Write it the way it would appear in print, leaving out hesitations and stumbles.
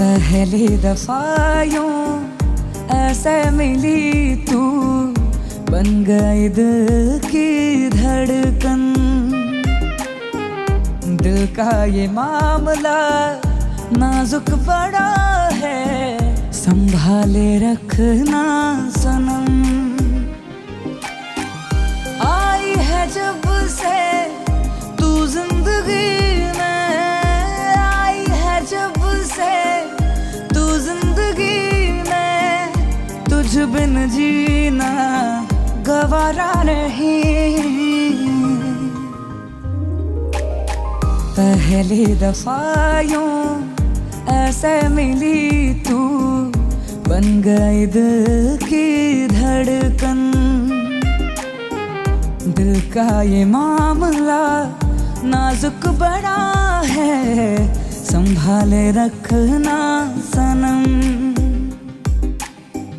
पहली दफा यूं ऐसे मिली तू, बन गई दिल की धड़कन। दिल का ये मामला नाजुक बड़ा है, संभाले रखना सनम। आई है जब से तू जिंदगी में, आई है जब से तू जिंदगी में, तुझ बिन जीना गवारा नहीं। पहली दफा यूं ऐसे मिली तू, बन गई दिल की धड़कन। दिल का ये मामला नाजुक बड़ा है, संभाले रखना।